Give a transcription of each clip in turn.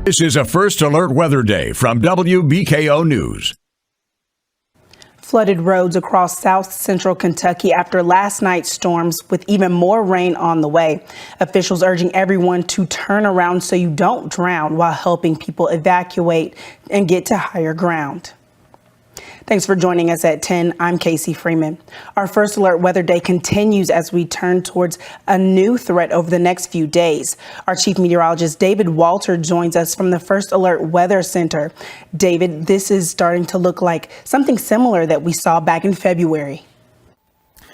This is a First Alert Weather Day from WBKO News. Flooded roads across south central Kentucky after last night's storms, with even more rain on the way. Officials urging everyone to turn around so you don't drown while helping people evacuate and get to higher ground. Thanks for joining us at 10. I'm Casey Freeman. Our First Alert Weather Day continues as we turn towards a new threat over the next few days. Our chief meteorologist David Walter joins us from the First Alert Weather Center. David, this is starting to look like something similar that we saw back in February.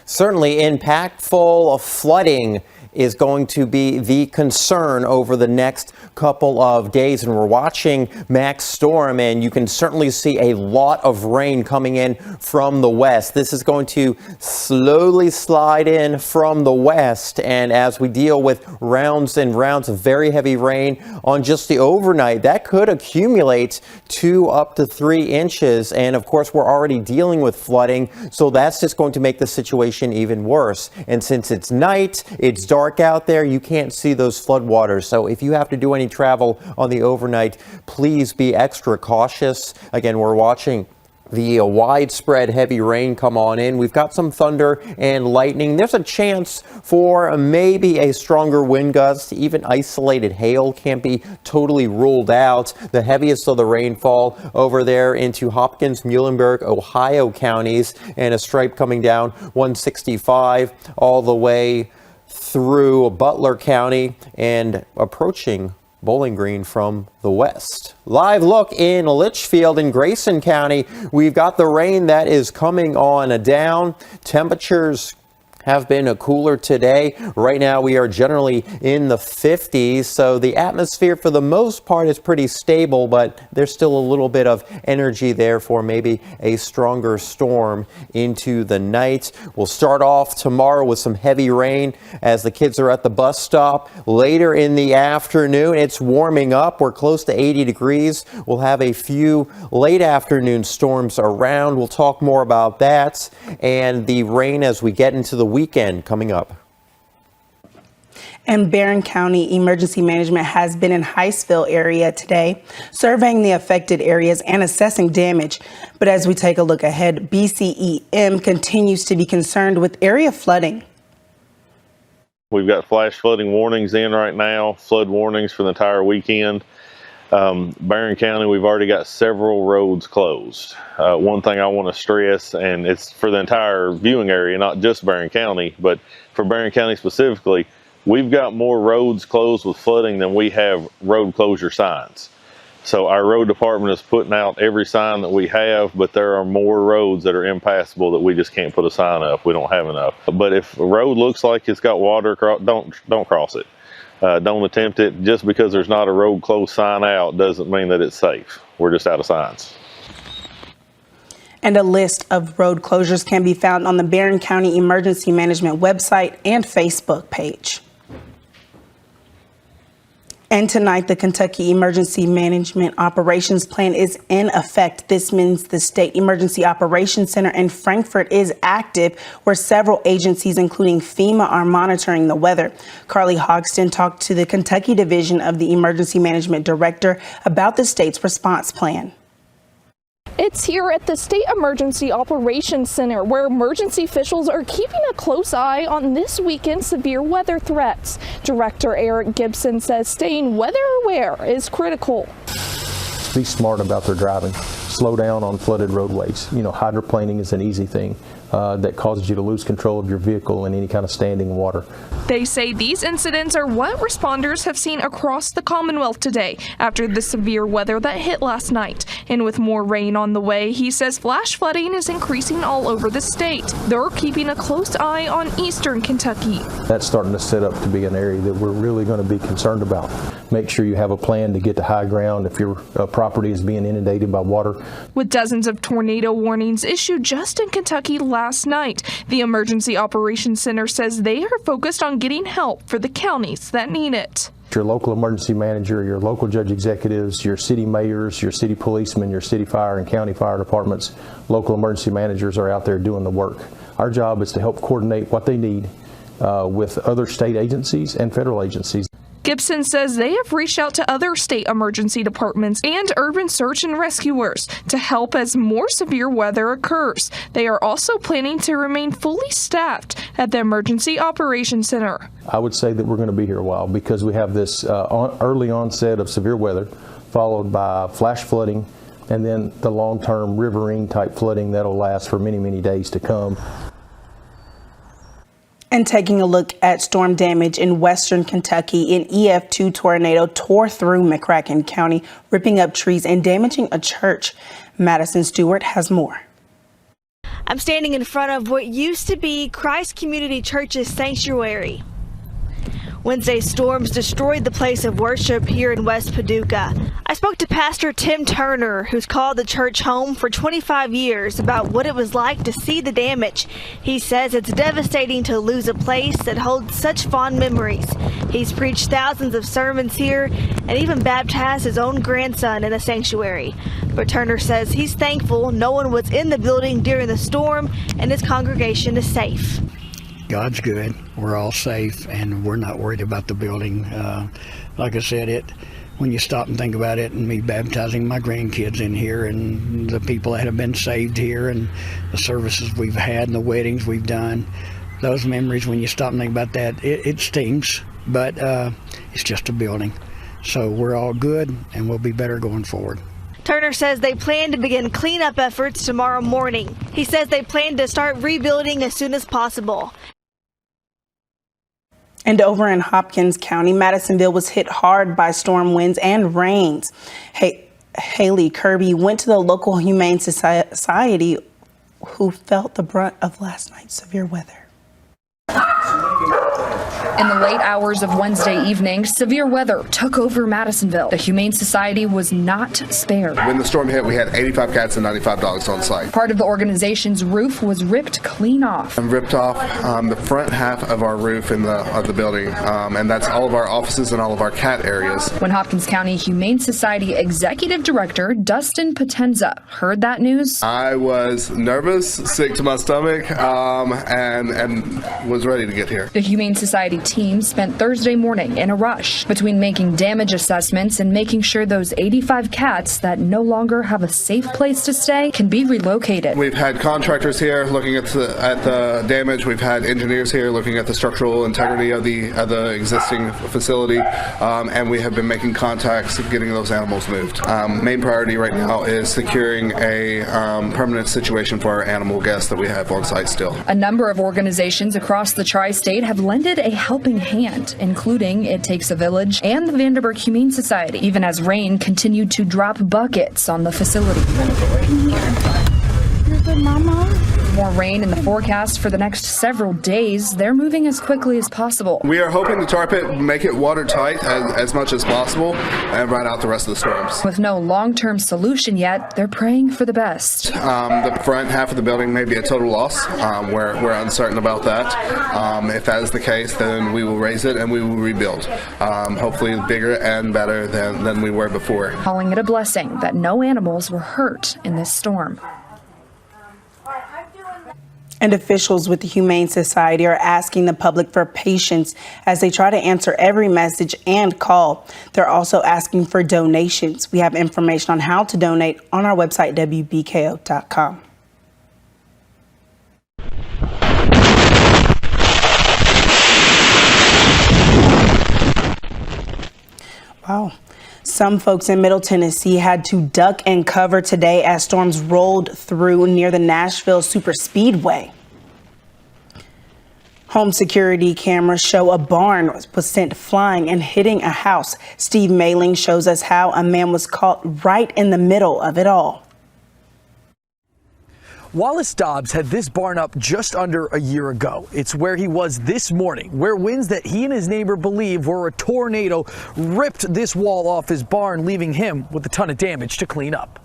Certainly impactful flooding is going to be the concern over the next couple of days. And we're watching Max Storm, and you can certainly see a lot of rain coming in from the west. This is going to slowly slide in from the west. And as we deal with rounds and rounds of very heavy rain on just the overnight, that could accumulate 2 up to 3 inches. And of course, we're already dealing with flooding, so that's just going to make the situation even worse. And since it's night, it's dark out there, you can't see those floodwaters. So if you have to do any travel on the overnight, please be extra cautious. Again, we're watching the widespread heavy rain come on in. We've got some thunder and lightning. There's a chance for maybe a stronger wind gust. Even isolated hail can't be totally ruled out. The heaviest of the rainfall over there into Hopkins, Muhlenberg, Ohio counties, and a stripe coming down 165 all the way through Butler County and approaching Bowling Green from the west. Live look in Litchfield and Grayson County. We've got the rain that is coming on down. Temperatures have been cooler today. Right now we are generally in the 50s, so the atmosphere for the most part is pretty stable, but there's still a little bit of energy there for maybe a stronger storm into the night. We'll start off tomorrow with some heavy rain as the kids are at the bus stop. Later in the afternoon, it's warming up. We're close to 80 degrees. We'll have a few late afternoon storms around. We'll talk more about that and the rain as we get into the weekend coming up. And Barron County Emergency Management has been in Hiceville area today, surveying the affected areas and assessing damage. But as we take a look ahead, BCEM continues to be concerned with area flooding. We've got flash flooding warnings in right now, flood warnings for the entire weekend. Barron County, we've already got several roads closed. One thing I want to stress, and it's for the entire viewing area, not just Barron County, but for Barron County specifically, we've got more roads closed with flooding than we have road closure signs. So our road department is putting out every sign that we have, but there are more roads that are impassable that we just can't put a sign up. We don't have enough. But if a road looks like it's got water, don't cross it. Don't attempt it. Just because there's not a road closed sign out doesn't mean that it's safe. We're just out of signs. And a list of road closures can be found on the Barron County Emergency Management website and Facebook page. And tonight, the Kentucky Emergency Management Operations Plan is in effect. This means the State Emergency Operations Center in Frankfort is active, where several agencies, including FEMA, are monitoring the weather. Carly Hogston talked to the Kentucky Division of the Emergency Management Director about the state's response plan. It's here at the State Emergency Operations Center where emergency officials are keeping a close eye on this weekend's severe weather threats. Director Eric Gibson says staying weather aware is critical. Be smart about their driving. Slow down on flooded roadways. You know, hydroplaning is an easy thing that causes you to lose control of your vehicle in any kind of standing water. They say these incidents are what responders have seen across the Commonwealth today after the severe weather that hit last night. And with more rain on the way, he says flash flooding is increasing all over the state. They're keeping a close eye on eastern Kentucky. That's starting to set up to be an area that we're really going to be concerned about. Make sure you have a plan to get to high ground if your property is being inundated by water. With dozens of tornado warnings issued just in Kentucky last night, the Emergency Operations Center says they are focused on getting help for the counties that need it. Your local emergency manager, your local judge executives, your city mayors, your city policemen, your city fire and county fire departments, local emergency managers are out there doing the work. Our job is to help coordinate what they need with other state agencies and federal agencies. Gibson says they have reached out to other state emergency departments and urban search and rescuers to help as more severe weather occurs. They are also planning to remain fully staffed at the Emergency Operations Center. I would say that we're going to be here a while because we have this early onset of severe weather followed by flash flooding and then the long-term riverine type flooding that'll last for many, many days to come. And taking a look at storm damage in western Kentucky, an EF2 tornado tore through McCracken County, ripping up trees and damaging a church. Madison Stewart has more. I'm standing in front of what used to be Christ Community Church's sanctuary. Wednesday's storms destroyed the place of worship here in West Paducah. I spoke to Pastor Tim Turner, who's called the church home for 25 years, about what it was like to see the damage. He says it's devastating to lose a place that holds such fond memories. He's preached thousands of sermons here and even baptized his own grandson in the sanctuary. But Turner says he's thankful no one was in the building during the storm and his congregation is safe. God's good. We're all safe, and we're not worried about the building. Like I said, when you stop and think about it, and me baptizing my grandkids in here, and the people that have been saved here, and the services we've had, and the weddings we've done, those memories, when you stop and think about that, it stings, but it's just a building. So we're all good, and we'll be better going forward. Turner says they plan to begin cleanup efforts tomorrow morning. He says they plan to start rebuilding as soon as possible. And over in Hopkins County, Madisonville was hit hard by storm winds and rains. Haley Kirby went to the local Humane Society who felt the brunt of last night's severe weather. In the late hours of Wednesday evening, severe weather took over Madisonville. The Humane Society was not spared. When the storm hit, we had 85 cats and 95 dogs on site. Part of the organization's roof was ripped clean off. And ripped off the front half of our roof of the building, and that's all of our offices and all of our cat areas. When Hopkins County Humane Society Executive Director Dustin Potenza heard that news, I was nervous, sick to my stomach, and was ready to get here. The Humane Society team spent Thursday morning in a rush between making damage assessments and making sure those 85 cats that no longer have a safe place to stay can be relocated. We've had contractors here looking at the damage. We've had engineers here looking at the structural integrity of the existing facility, and we have been making contacts getting those animals moved. Main priority right now is securing a permanent situation for our animal guests that we have on site still. A number of organizations across the tri-state have lended a helping hand, including It Takes a Village and the Vanderburg Humane Society, even as rain continued to drop buckets on the facility. You're good, Mama. More rain in the forecast for the next several days. They're moving as quickly as possible. We are hoping to tarp it, make it watertight as much as possible, and ride out the rest of the storms. With no long-term solution yet, they're praying for the best. The front half of the building may be a total loss. We're uncertain about that. If that is the case, then we will raise it and we will rebuild. Hopefully bigger and better than we were before. Calling it a blessing that no animals were hurt in this storm. And officials with the Humane Society are asking the public for patience as they try to answer every message and call. They're also asking for donations. We have information on how to donate on our website, WBKO.com. Wow. Some folks in Middle Tennessee had to duck and cover today as storms rolled through near the Nashville Superspeedway. Home security cameras show a barn was sent flying and hitting a house. Steve Mailing shows us how a man was caught right in the middle of it all. Wallace Dobbs had this barn up just under a year ago. It's where he was this morning, where winds that he and his neighbor believe were a tornado ripped this wall off his barn, leaving him with a ton of damage to clean up.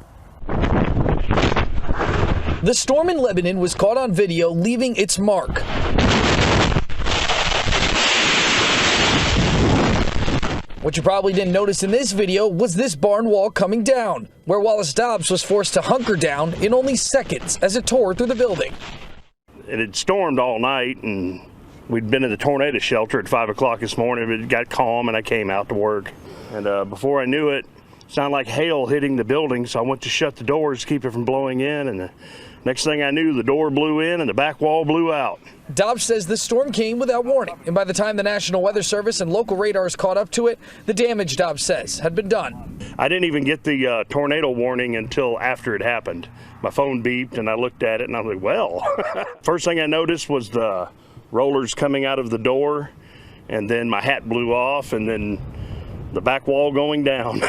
The storm in Lebanon was caught on video, leaving its mark. What you probably didn't notice in this video was this barn wall coming down, where Wallace Dobbs was forced to hunker down in only seconds as it tore through the building. It had stormed all night, and We'd been in the tornado shelter at 5 o'clock this morning. It got calm and I came out to work. And before I knew it, it sounded like hail hitting the building. So I went to shut the doors to keep it from blowing in. And the next thing I knew, the door blew in and the back wall blew out. Dobbs says the storm came without warning. And by the time the National Weather Service and local radars caught up to it, the damage, Dobbs says, had been done. I didn't even get the tornado warning until after it happened. My phone beeped and I looked at it and I was like, well. First thing I noticed was the rollers coming out of the door, and then my hat blew off, and then the back wall going down.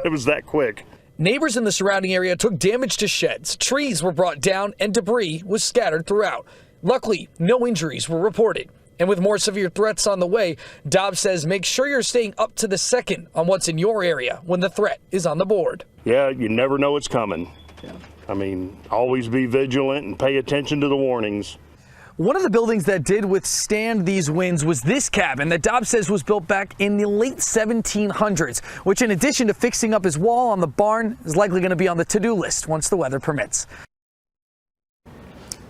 It was that quick. Neighbors in the surrounding area took damage to sheds, trees were brought down, and debris was scattered throughout. Luckily, no injuries were reported. And with more severe threats on the way, Dobbs says make sure you're staying up to the second on what's in your area when the threat is on the board. Yeah, you never know what's coming. I mean, always be vigilant and pay attention to the warnings. One of the buildings that did withstand these winds was this cabin that Dobbs says was built back in the late 1700s, which in addition to fixing up his wall on the barn is likely going to be on the to-do list once the weather permits.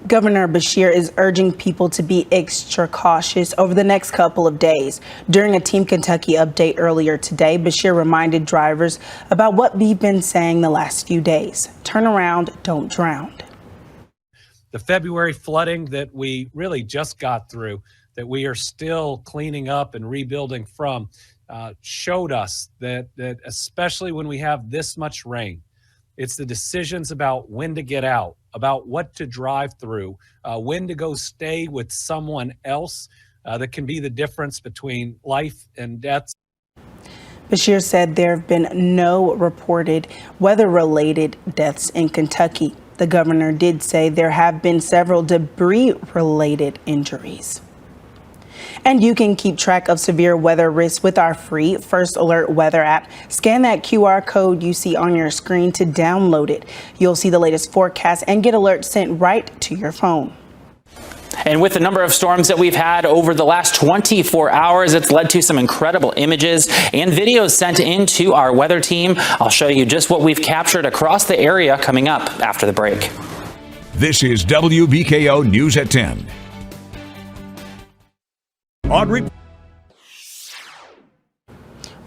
Governor Beshear is urging people to be extra cautious over the next couple of days. During a Team Kentucky update earlier today, Beshear reminded drivers about what we've been saying the last few days. Turn around, don't drown. The February flooding that we really just got through, that we are still cleaning up and rebuilding from, showed us that especially when we have this much rain, it's the decisions about when to get out, about what to drive through, when to go stay with someone else that can be the difference between life and death. Beshear said there have been no reported weather-related deaths in Kentucky. The governor did say there have been several debris-related injuries. And you can keep track of severe weather risks with our free First Alert Weather app. Scan that QR code you see on your screen to download it. You'll see the latest forecast and get alerts sent right to your phone. And with the number of storms that we've had over the last 24 hours, it's led to some incredible images and videos sent in to our weather team. I'll show you just what we've captured across the area coming up after the break. This is WBKO News at 10.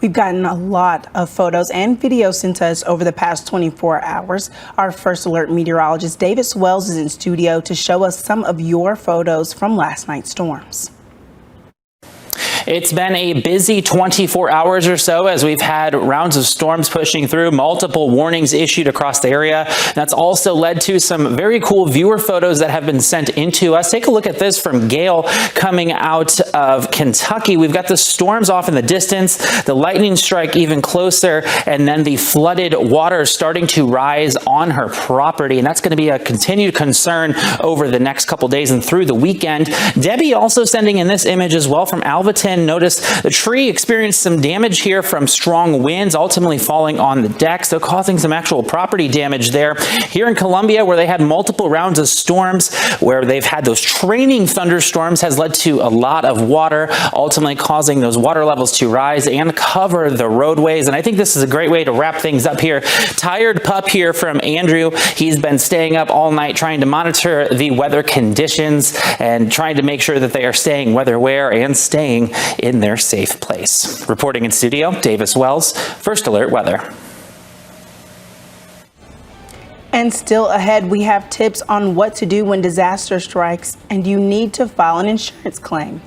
We've gotten a lot of photos and videos sent to us over the past 24 hours. Our First Alert meteorologist David Swells is in studio to show us some of your photos from last night's storms. It's been a busy 24 hours or so as we've had rounds of storms pushing through, multiple warnings issued across the area. That's also led to some very cool viewer photos that have been sent into us. Take a look at this from Gail coming out of Kentucky. We've got the storms off in the distance, the lightning strike even closer, and then the flooded water starting to rise on her property. And that's going to be a continued concern over the next couple days and through the weekend. Debbie also sending in this image as well from Alvaton. Notice the tree experienced some damage here from strong winds, ultimately falling on the deck, so causing some actual property damage there. Here in Columbia, where they had multiple rounds of storms, where they've had those training thunderstorms, has led to a lot of water, ultimately causing those water levels to rise and cover the roadways. And I think this is a great way to wrap things up here. Tired pup here from Andrew. He's been staying up all night trying to monitor the weather conditions and trying to make sure that they are staying weather-aware and staying in their safe place. Reporting in studio, Davis Wells, First Alert Weather. And still ahead, we have tips on what to do when disaster strikes and you need to file an insurance claim.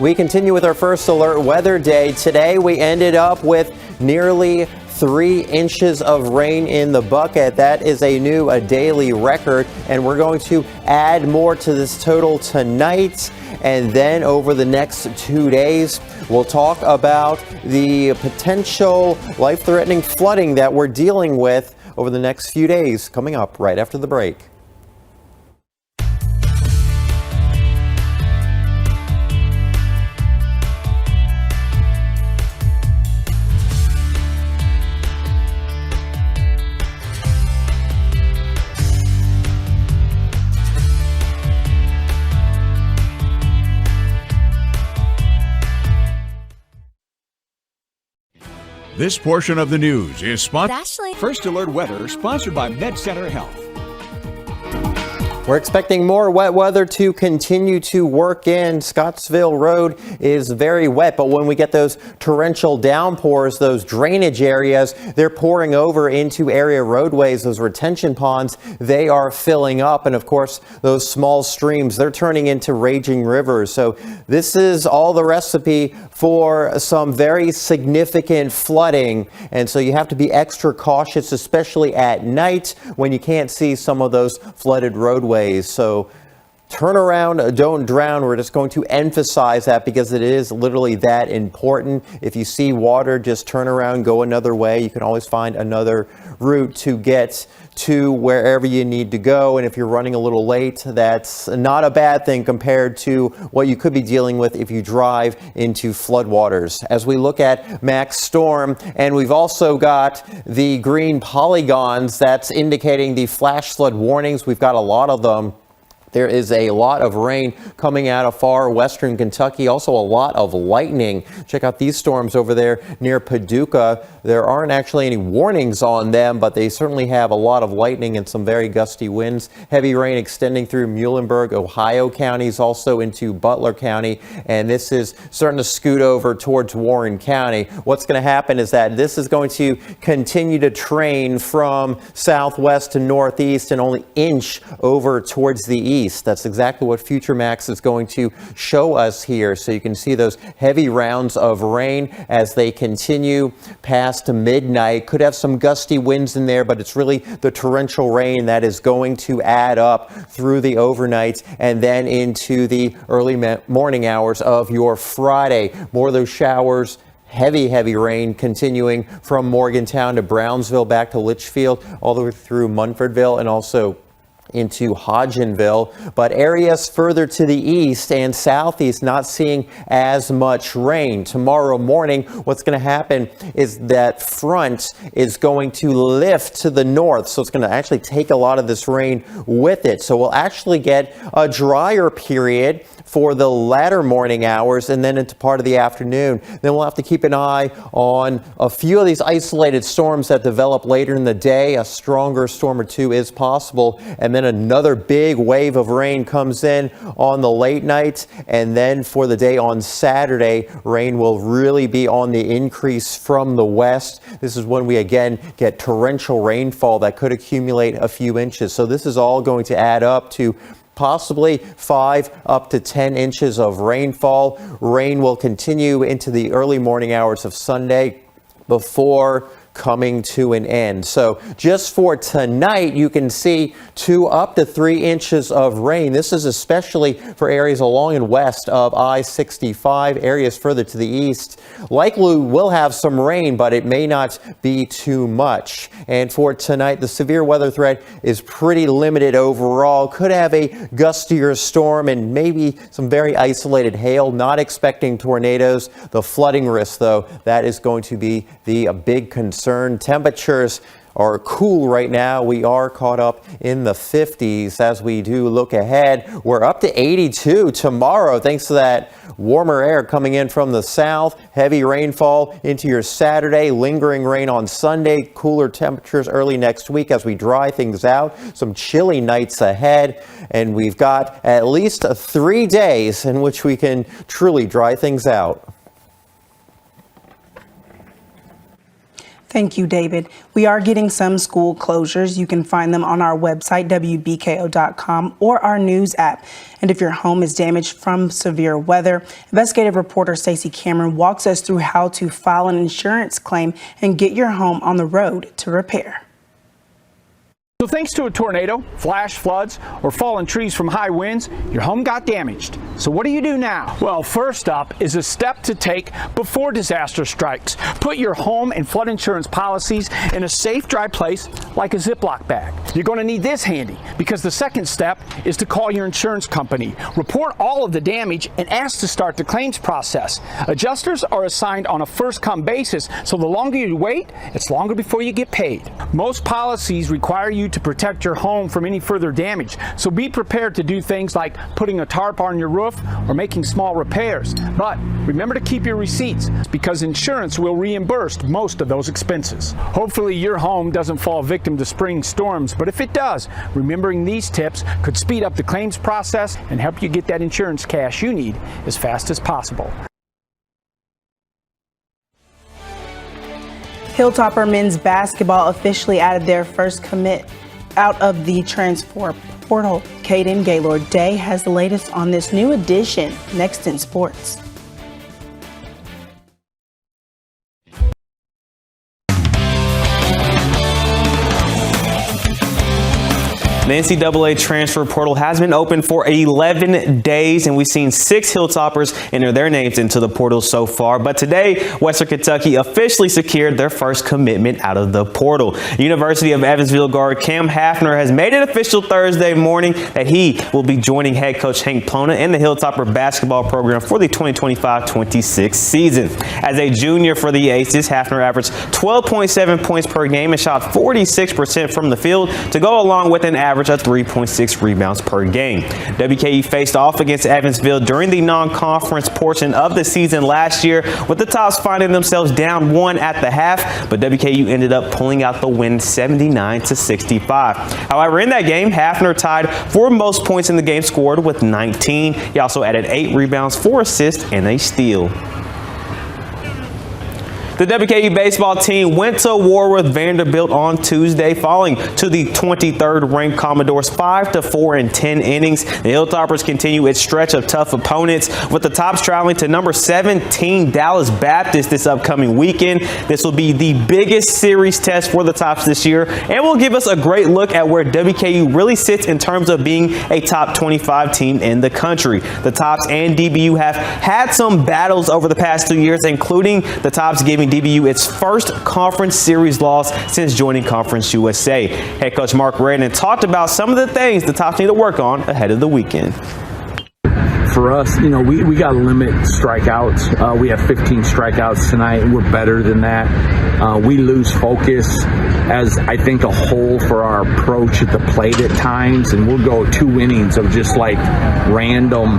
We continue with our First Alert Weather Day. Today we ended up with nearly 3 inches of rain in the bucket. That is a new daily record, and we're going to add more to this total tonight. And then over the next 2 days, we'll talk about the potential life-threatening flooding that we're dealing with over the next few days, coming up right after the break. This portion of the news is sponsored. First Alert Weather, sponsored by Med Center Health. We're expecting more wet weather to continue to work in. Scottsville Road is very wet, but when we get those torrential downpours, those drainage areas, they're pouring over into area roadways. Those retention ponds, they are filling up. And of course, those small streams, they're turning into raging rivers. So this is all the recipe for some very significant flooding. And so you have to be extra cautious, especially at night when you can't see some of those flooded roadways. So turn around, don't drown. We're just going to emphasize that because it is literally that important. If you see water, just turn around, go another way. You can always find another route to get to wherever you need to go. And if you're running a little late, that's not a bad thing compared to what you could be dealing with if you drive into floodwaters. As we look at Max Storm, and we've also got the green polygons, that's indicating the flash flood warnings. We've got a lot of them. There is a lot of rain coming out of far western Kentucky, also a lot of lightning. Check out these storms over there near Paducah. There aren't actually any warnings on them, but they certainly have a lot of lightning and some very gusty winds. Heavy rain extending through Muhlenberg, Ohio counties, also into Butler County, and this is starting to scoot over towards Warren County. What's going to happen is that this is going to continue to train from southwest to northeast and only inch over towards the east. That's exactly what Future Max is going to show us here. So you can see those heavy rounds of rain as they continue past midnight. Could have some gusty winds in there, but it's really the torrential rain that is going to add up through the overnight and then into the early morning hours of your Friday. More of those showers. Heavy rain continuing from Morgantown to Brownsville, back to Litchfield, all the way through Munfordville and also into Hodgenville, but areas further to the east and southeast not seeing as much rain. Tomorrow morning, what's going to happen is that front is going to lift to the north, so it's going to actually take a lot of this rain with it. So we'll actually get a drier period for the latter morning hours and then into part of the afternoon. Then we'll have to keep an eye on a few of these isolated storms that develop later in the day. A stronger storm or two is possible, and then another big wave of rain comes in on the late night, and then for the day on Saturday, rain will really be on the increase from the west. This is when we again get torrential rainfall that could accumulate a few inches. So this is all going to add up to possibly 5 up to 10 inches of rainfall. Rain will continue into the early morning hours of Sunday before coming to an end. So just for tonight, you can see 2 up to 3 inches of rain. This is especially for areas along and west of I-65, areas further to the east. Likely will have some rain, but it may not be too much. And for tonight, the severe weather threat is pretty limited overall. Could have a gustier storm and maybe some very isolated hail. Not expecting tornadoes. The flooding risk, though, that is going to be the big concern. Temperatures are cool right now. We are caught up in the 50s. As we do look ahead, we're up to 82 tomorrow thanks to that warmer air coming in from the south. Heavy rainfall into your Saturday, lingering rain on Sunday, cooler temperatures early next week as we dry things out. Some chilly nights ahead, and we've got at least 3 days in which we can truly dry things out. Thank you, David. We are getting some school closures. You can find them on our website, WBKO.com, or our news app. And if your home is damaged from severe weather, investigative reporter Stacey Cameron walks us through how to file an insurance claim and get your home on the road to repair. So thanks to a tornado, flash floods, or fallen trees from high winds, your home got damaged. So what do you do now? Well, first up is a step to take before disaster strikes. Put your home and flood insurance policies in a safe, dry place like a Ziploc bag. You're going to need this handy because the second step is to call your insurance company. Report all of the damage and ask to start the claims process. Adjusters are assigned on a first-come basis, so the longer you wait, it's longer before you get paid. Most policies require you to protect your home from any further damage. So be prepared to do things like putting a tarp on your roof or making small repairs. But remember to keep your receipts because insurance will reimburse most of those expenses. Hopefully your home doesn't fall victim to spring storms, but if it does, remembering these tips could speed up the claims process and help you get that insurance cash you need as fast as possible. Hilltopper men's basketball officially added their first commit out of the transfer portal. Caden Gaylord Day has the latest on this new addition next in sports. The NCAA transfer portal has been open for 11 days, and we've seen 6 Hilltoppers enter their names into the portal so far. But today, Western Kentucky officially secured their first commitment out of the portal. University of Evansville guard Cam Hafner has made it official Thursday morning that he will be joining head coach Hank Plona in the Hilltopper basketball program for the 2025-26 season. As a junior for the Aces, Hafner averaged 12.7 points per game and shot 46% from the field to go along with an average of 3.6 rebounds per game. WKU faced off against Evansville during the non-conference portion of the season last year, with the Tops finding themselves down 1 at the half, but WKU ended up pulling out the win 79-65. However, in that game, Hafner tied for most points in the game scored with 19. He also added 8 rebounds, 4 assists, and a steal. The WKU baseball team went to war with Vanderbilt on Tuesday, falling to the 23rd ranked Commodores 5-4 in 10 innings. The Hilltoppers continue its stretch of tough opponents, with the Tops traveling to number 17 Dallas Baptist this upcoming weekend. This will be the biggest series test for the Tops this year and will give us a great look at where WKU really sits in terms of being a top 25 team in the country. The Tops and DBU have had some battles over the past 2 years, including the Tops giving DBU its first conference series loss since joining Conference USA. Head coach Mark Redden talked about some of the things the Tops need to work on ahead of the weekend. For us, we got to limit strikeouts. We have 15 strikeouts tonight, and we're better than that. We lose focus as, I think, a whole for our approach at the plate at times, and we'll go 2 innings of just like random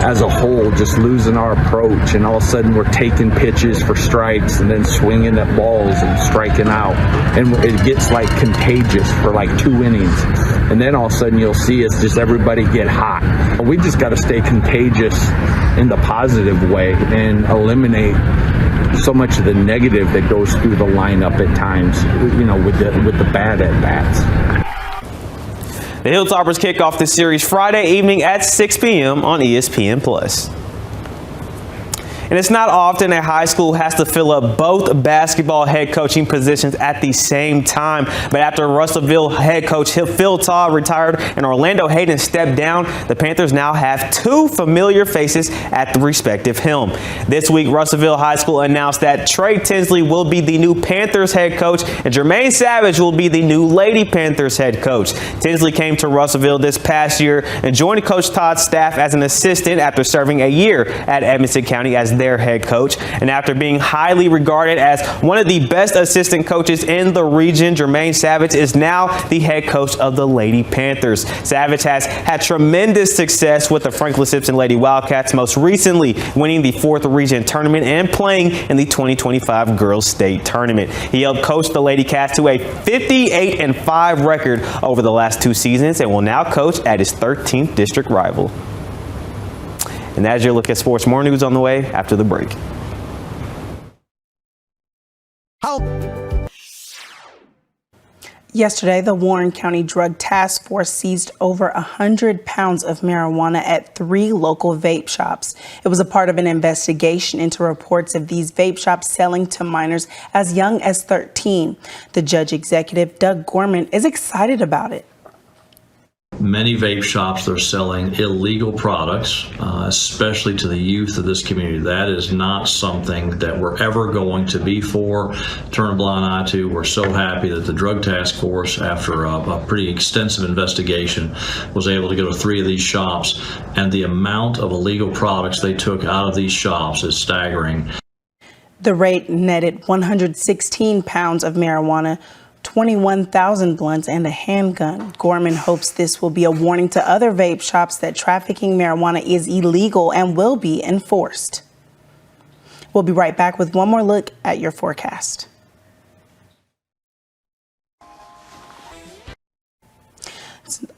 as a whole, just losing our approach, and all of a sudden we're taking pitches for strikes and then swinging at balls and striking out, and it gets like contagious for like 2 innings, and then all of a sudden you'll see us just everybody get hot. We just got to stay contagious in the positive way and eliminate so much of the negative that goes through the lineup at times, with the bad at bats. The Hilltoppers kick off this series Friday evening at 6 p.m. on ESPN+. And it's not often a high school has to fill up both basketball head coaching positions at the same time. But after Russellville head coach Phil Todd retired and Orlando Hayden stepped down, the Panthers now have 2 familiar faces at the respective helm. This week, Russellville High School announced that Trey Tinsley will be the new Panthers head coach and Jermaine Savage will be the new Lady Panthers head coach. Tinsley came to Russellville this past year and joined Coach Todd's staff as an assistant after serving a year at Edmonson County as their head coach. And after being highly regarded as one of the best assistant coaches in the region, Jermaine Savage is now the head coach of the Lady Panthers. Savage has had tremendous success with the Franklin Simpson Lady Wildcats, most recently winning the 4th region tournament and playing in the 2025 Girls State Tournament. He helped coach the Lady Cats to a 58-5 record over the last 2 seasons and will now coach at his 13th district rival. And that's your look at sports. More news on the way after the break. Yesterday, the Warren County Drug Task Force seized over 100 pounds of marijuana at 3 local vape shops. It was a part of an investigation into reports of these vape shops selling to minors as young as 13. The judge executive, Doug Gorman, is excited about it. Many vape shops are selling illegal products, especially to the youth of this community. That is not something that we're ever going to be for, turn a blind eye to. We're so happy that the Drug Task Force, after a pretty extensive investigation, was able to go to 3 of these shops, and the amount of illegal products they took out of these shops is staggering. The raid netted 116 pounds of marijuana, 21,000 blunts, and a handgun. Gorman hopes this will be a warning to other vape shops that trafficking marijuana is illegal and will be enforced. We'll be right back with one more look at your forecast.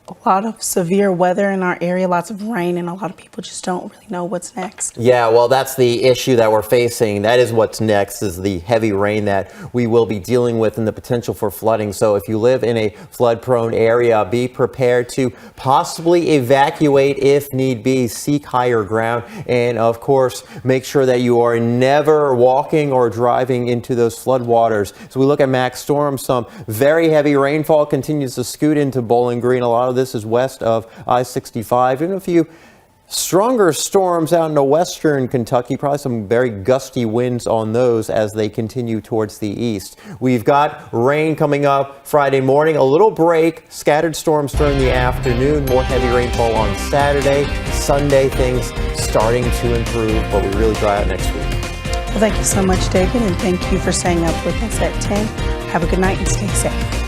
A lot of severe weather in our area, lots of rain, and a lot of people just don't really know what's next. Yeah, well, that's the issue that we're facing. That is what's next, is the heavy rain that we will be dealing with and the potential for flooding. So if you live in a flood-prone area, be prepared to possibly evacuate if need be, seek higher ground, and of course, make sure that you are never walking or driving into those flood waters. So we look at max storm, some very heavy rainfall continues to scoot into Bowling Green. A lot of this is west of I-65. Even a few stronger storms out into western Kentucky, probably some very gusty winds on those as they continue towards the east. We've got rain coming up Friday morning, a little break, scattered storms during the afternoon, more heavy rainfall on Saturday. Sunday, things starting to improve, but we really dry out next week. Well, thank you so much, David, and thank you for staying up with us at 10. Have a good night and stay safe.